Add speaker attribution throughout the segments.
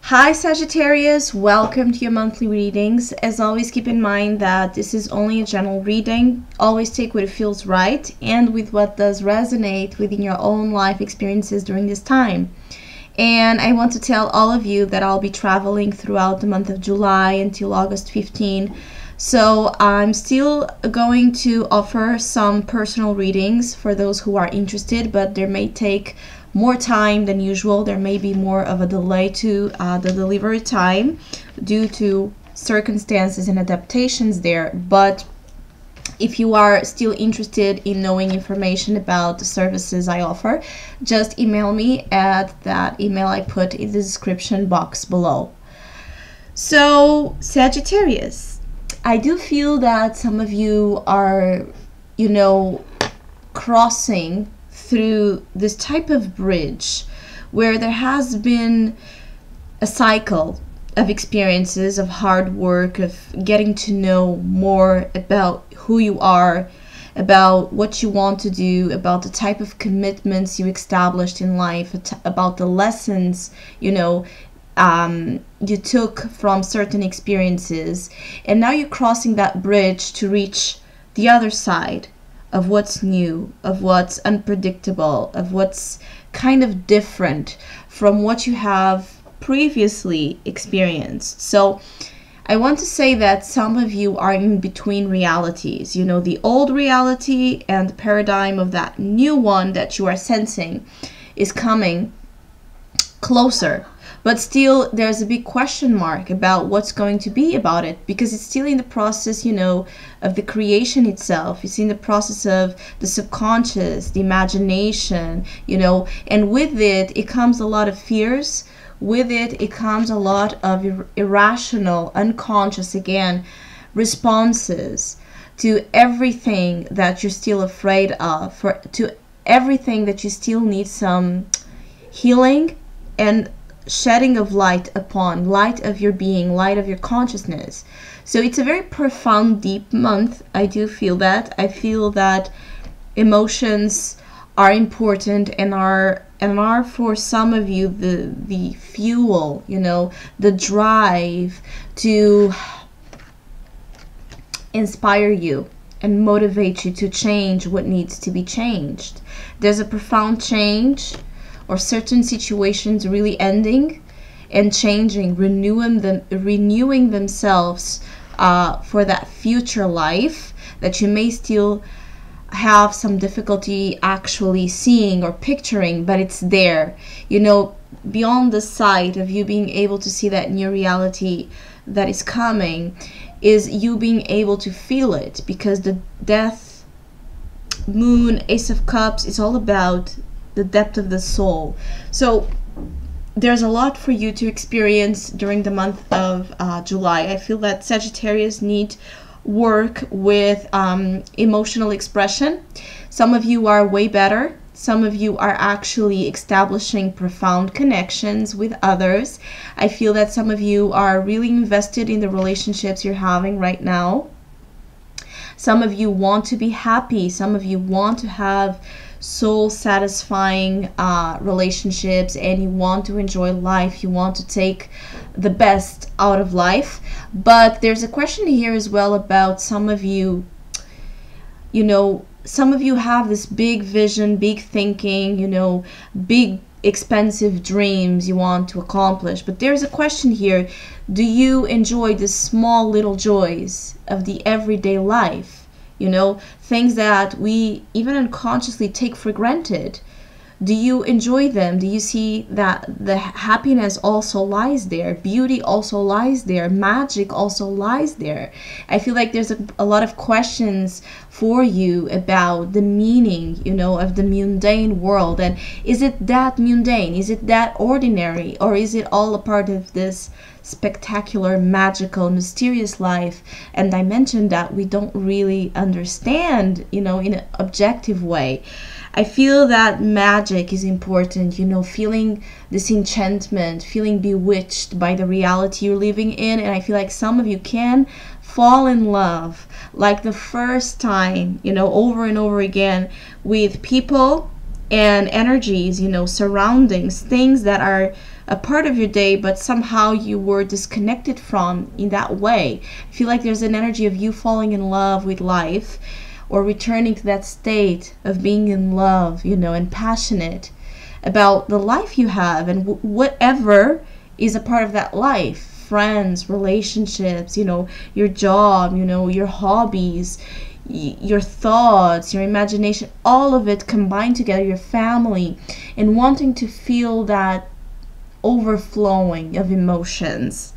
Speaker 1: Hi Sagittarius, welcome to your monthly readings. As always, keep in mind that this is only a general reading. Always take what feels right and with what does resonate within your own life experiences during this time. And I want to tell all of you that I'll be traveling throughout the month of July until August 15. So I'm still going to offer some personal readings for those who are interested, but there may take more time than usual. There may be more of a delay to the delivery time due to circumstances and adaptations there. But if you are still interested in knowing information about the services I offer, just email me at that email I put in the description box below. So Sagittarius, I do feel that some of you are, crossing through this type of bridge where there has been a cycle of experiences, of hard work, of getting to know more about who you are, about what you want to do, about the type of commitments you established in life, about the lessons, you took from certain experiences. And now you're crossing that bridge to reach the other side of what's new, of what's unpredictable, of what's kind of different from what you have previously experienced. So I want to say that some of you are in between realities, the old reality and the paradigm of that new one that you are sensing is coming closer. But still, there's a big question mark about what's going to be about it, because it's still in the process, of the creation itself. It's in the process of the subconscious, the imagination, and with it comes a lot of fears. With it comes a lot of irrational, unconscious, again, responses to everything that you're still afraid of, to everything that you still need some healing and shedding of light upon, light of your being, light of your consciousness. So it's a very profound, deep month. I do feel that. I feel that emotions are important and are for some of you the fuel, the drive to inspire you and motivate you to change what needs to be changed. There's a profound change, or certain situations really ending and changing, renewing themselves for that future life that you may still have some difficulty actually seeing or picturing, but it's there. Beyond the sight of you being able to see that new reality that is coming is you being able to feel it, because the death, moon, Ace of Cups is all about the depth of the soul. So there's a lot for you to experience during the month of July. I feel that Sagittarius need work with emotional expression. Some of you are way better. Some of you are actually establishing profound connections with others. I feel that some of you are really invested in the relationships you're having right now. Some of you want to be happy. Some of you want to have soul satisfying relationships, and you want to enjoy life. You want to take the best out of life. But there's a question here as well about some of you, some of you have this big vision, big thinking, big expensive dreams you want to accomplish. But there's a question here: do you enjoy the small little joys of the everyday life? Things that we even unconsciously take for granted. Do you enjoy them? Do you see that the happiness also lies there? Beauty also lies there. Magic also lies there. I feel like there's a lot of questions for you about the meaning, of the mundane world. And is it that mundane? Is it that ordinary? Or is it all a part of this spectacular, magical, mysterious life and dimension that we don't really understand, in an objective way? I feel that magic is important, feeling this enchantment, feeling bewitched by the reality you're living in. And I feel like some of you can fall in love like the first time, over and over again, with people and energies, surroundings, things that are a part of your day, but somehow you were disconnected from in that way. I feel like there's an energy of you falling in love with life, or returning to that state of being in love, you know, and passionate about the life you have, and whatever is a part of that life, friends, relationships, you know, your job, you know, your hobbies, your thoughts, your imagination, all of it combined together, your family, and wanting to feel that overflowing of emotions.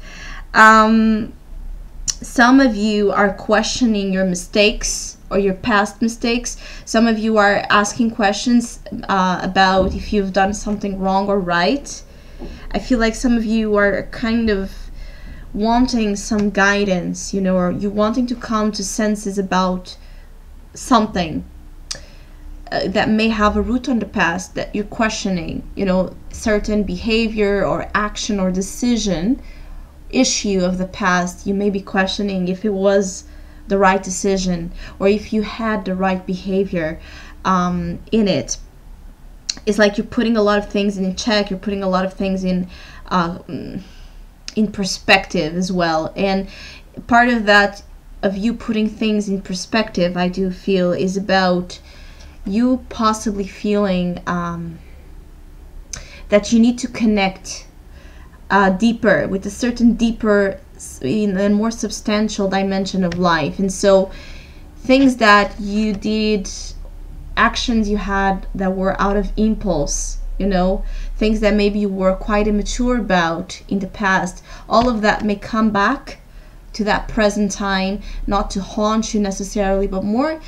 Speaker 1: Some of you are questioning your mistakes or your past mistakes. Some of you are asking questions about if you've done something wrong or right. I feel like some of you are kind of wanting some guidance, you know, or you wanting to come to senses about something that may have a root on the past that you're questioning, you know, certain behavior or action or decision issue of the past. You may be questioning if it was the right decision or if you had the right behavior in it. It's like you're putting a lot of things in check, you're putting a lot of things in perspective as well. And part of that, of you putting things in perspective, I do feel, is about you possibly feeling that you need to connect deeper with a certain deeper and more substantial dimension of life. And so things that you did, actions you had that were out of impulse, you know, things that maybe you were quite immature about in the past, all of that may come back to that present time, not to haunt you necessarily, but more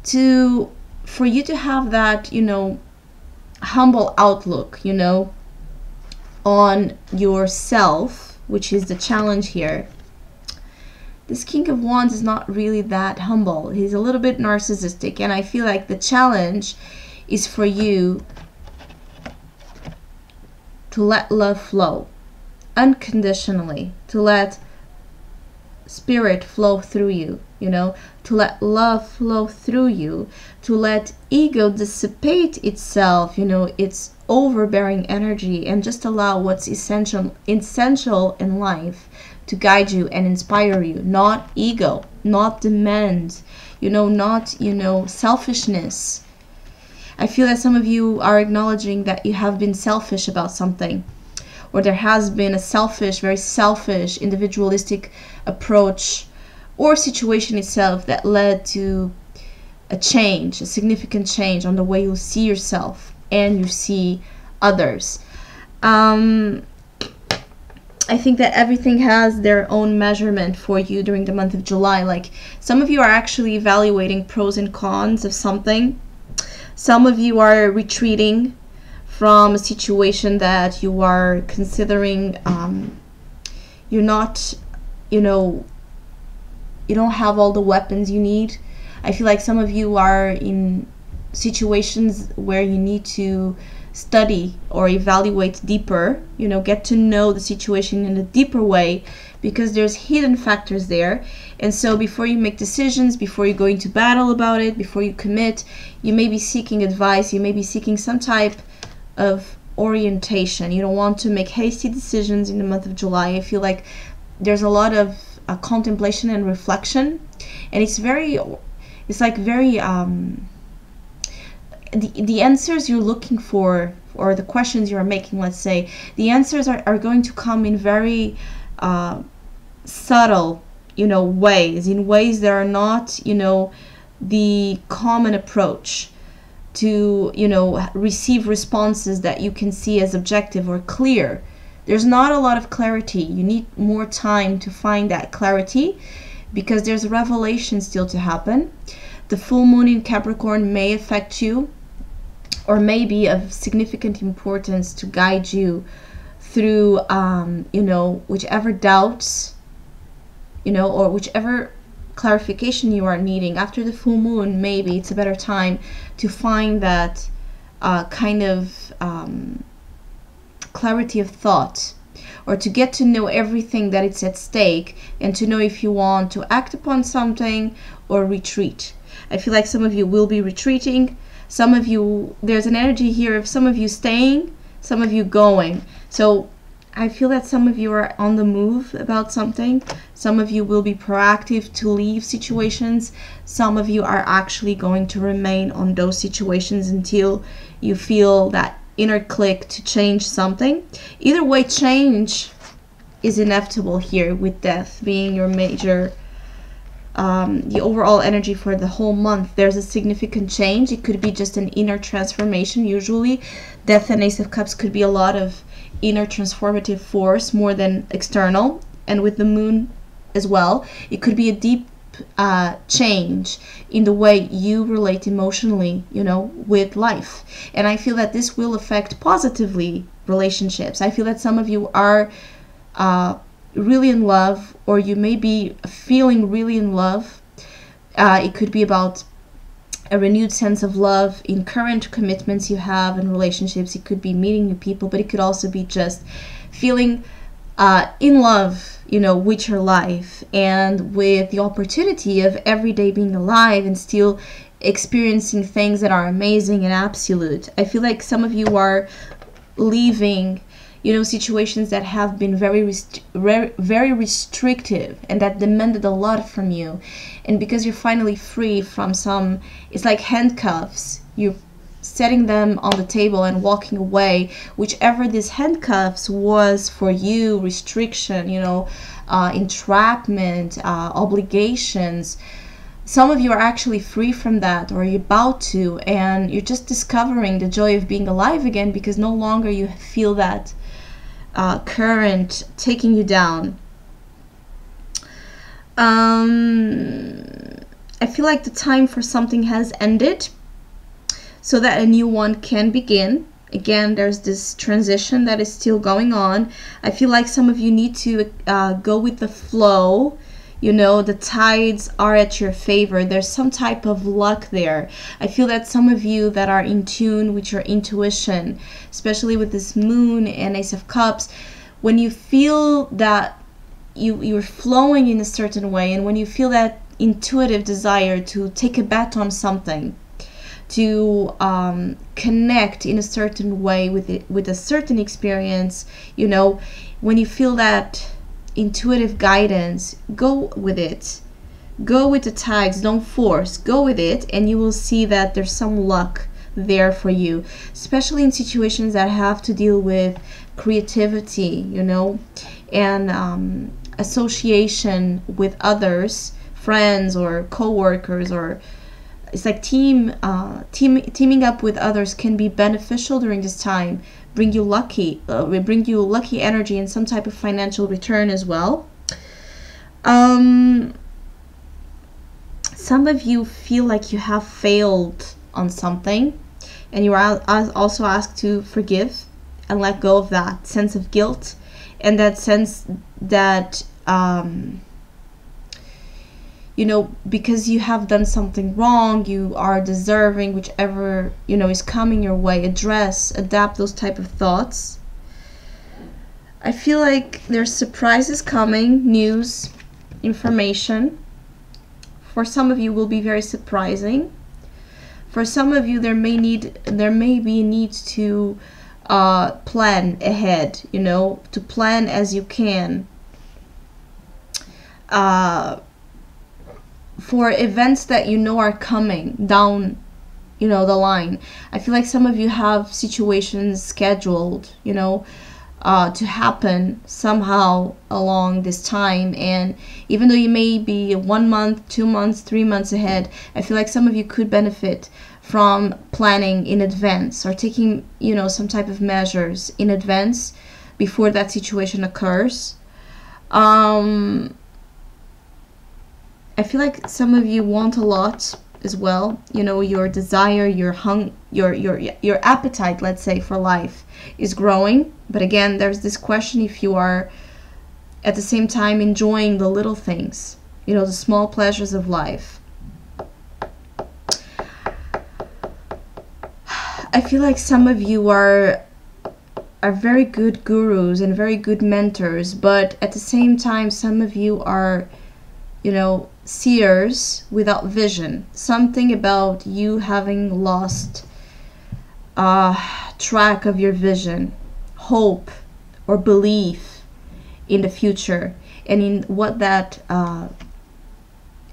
Speaker 1: to, for you to have that, you know, humble outlook, you know, on yourself, which is the challenge here. This King of Wands is not really that humble. He's a little bit narcissistic, and I feel like the challenge is for you to let love flow unconditionally, to let spirit flow through you, you know, to let love flow through you, to let ego dissipate itself, you know, its overbearing energy, and just allow what's essential in life to guide you and inspire you. Not ego, not demand, you know, not, you know, selfishness. I feel that some of you are acknowledging that you have been selfish about something, or there has been a selfish, very selfish, individualistic approach or situation itself that led to a change, a significant change on the way you see yourself and you see others. I think that everything has their own measurement for you during the month of July. Like, some of you are actually evaluating pros and cons of something. Some of you are retreating from a situation that you are considering. You're not, you know, you don't have all the weapons you need. I feel like some of you are in situations where you need to study or evaluate deeper, you know, get to know the situation in a deeper way, because there's hidden factors there. And so before you make decisions, before you go into battle about it, before you commit, you may be seeking advice, you may be seeking some type of orientation. You don't want to make hasty decisions in the month of July. I feel like there's a lot of contemplation and reflection, and it's like very the answers you're looking for, or the questions you're making, let's say, the answers are going to come in very subtle, you know, ways, in ways that are not, you know, the common approach to, you know, receive responses that you can see as objective or clear. There's not a lot of clarity. You need more time to find that clarity, because there's a revelation still to happen. The full moon in Capricorn may affect you, or may be of significant importance to guide you through, you know, whichever doubts, you know, or whichever clarification you are needing. After the full moon, maybe it's a better time to find that kind of clarity of thought, or to get to know everything that it's at stake, and to know if you want to act upon something or retreat. I feel like some of you will be retreating. Some of you, there's an energy here of some of you staying, some of you going. So I feel that some of you are on the move about something. Some of you will be proactive to leave situations. Some of you are actually going to remain on those situations until you feel that inner click to change something. Either way, change is inevitable here, with death being your major, the overall energy for the whole month. There's a significant change. It could be just an inner transformation. Usually death and Ace of Cups could be a lot of inner transformative force more than external, and with the moon as well, it could be a deep change in the way you relate emotionally, you know, with life. And I feel that this will affect positively relationships. I feel that some of you are really in love, or you may be feeling really in love. It could be about a renewed sense of love in current commitments you have in relationships. It could be meeting new people, but it could also be just feeling in love, you know, with your life and with the opportunity of every day being alive and still experiencing things that are amazing and absolute. I feel like some of you are leaving, you know, situations that have been very restrictive and that demanded a lot from you. And because you're finally free from some, it's like handcuffs, you're setting them on the table and walking away, whichever these handcuffs was for you, restriction, you know, entrapment, obligations. Some of you are actually free from that, or you're about to, and you're just discovering the joy of being alive again, because no longer you feel that current taking you down. I feel like the time for something has ended so that a new one can begin. Again, there's this transition that is still going on. I feel like some of you need to go with the flow. You know, the tides are at your favor. There's some type of luck there. I feel that some of you that are in tune with your intuition, especially with this moon and Ace of Cups, when you feel that you're flowing in a certain way, and when you feel that intuitive desire to take a bet on something, to connect in a certain way with it, with a certain experience, you know, when you feel that intuitive guidance, go with it. Go with the tags, don't force, go with it, and you will see that there's some luck there for you, especially in situations that have to deal with creativity, you know, and association with others, friends or co-workers, or it's like teaming up with others can be beneficial during this time. Bring you lucky energy and some type of financial return as well. Some of you feel like you have failed on something, and you are also asked to forgive and let go of that sense of guilt and that sense that you know, because you have done something wrong, you are deserving whichever, you know, is coming your way. Adapt those type of thoughts. I feel like there's surprises coming, news, information. For some of you will be very surprising. For some of you there may be a need to plan ahead, you know, to plan as you can. For events that you know are coming down, you know, the line. I feel like some of you have situations scheduled, you know, to happen somehow along this time, and even though you may be 1 month, 2 months, 3 months ahead, I feel like some of you could benefit from planning in advance or taking, you know, some type of measures in advance before that situation occurs. I feel like some of you want a lot as well. You know, your desire, your appetite, let's say, for life is growing. But again, there's this question if you are at the same time enjoying the little things, you know, the small pleasures of life. I feel like some of you are very good gurus and very good mentors, but at the same time, some of you are, you know, seers without vision. Something about you having lost track of your vision, hope, or belief in the future, and in what that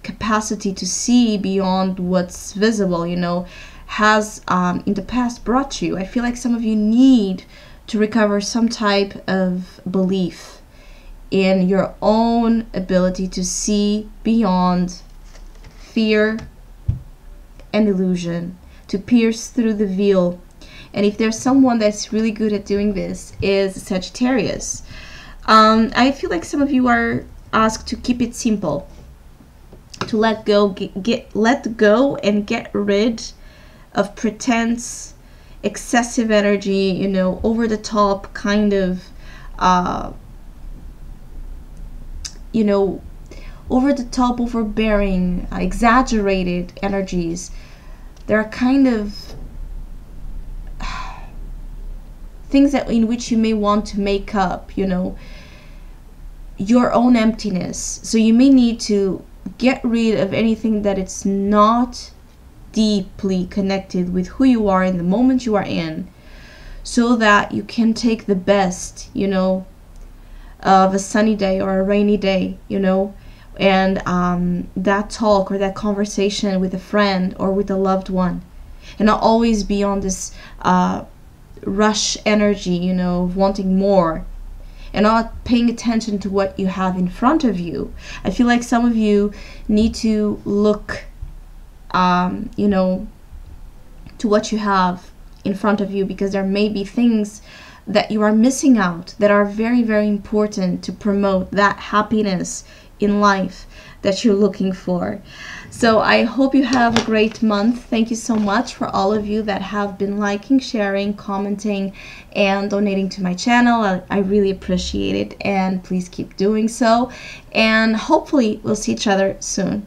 Speaker 1: capacity to see beyond what's visible, you know, has in the past brought you. I feel like some of you need to recover some type of belief in your own ability to see beyond fear and illusion, to pierce through the veil. And if there's someone that's really good at doing this, is Sagittarius. I feel like some of you are asked to keep it simple, to let go, let go and get rid of pretense, excessive energy, you know, over the top kind of you know, over the top, overbearing, exaggerated energies. There are kind of things that in which you may want to make up, you know, your own emptiness. So you may need to get rid of anything that it's not deeply connected with who you are in the moment you are in, so that you can take the best, you know, of a sunny day or a rainy day, you know, and that talk or that conversation with a friend or with a loved one, and not always be on this rush energy, you know, of wanting more and not paying attention to what you have in front of you. I feel like some of you need to look, you know, to what you have in front of you, because there may be things that you are missing out that are very, very important to promote that happiness in life that you're looking for. So I hope you have a great month. Thank you so much for all of you that have been liking, sharing, commenting, and donating to my channel. I really appreciate it, and please keep doing so. And hopefully we'll see each other soon.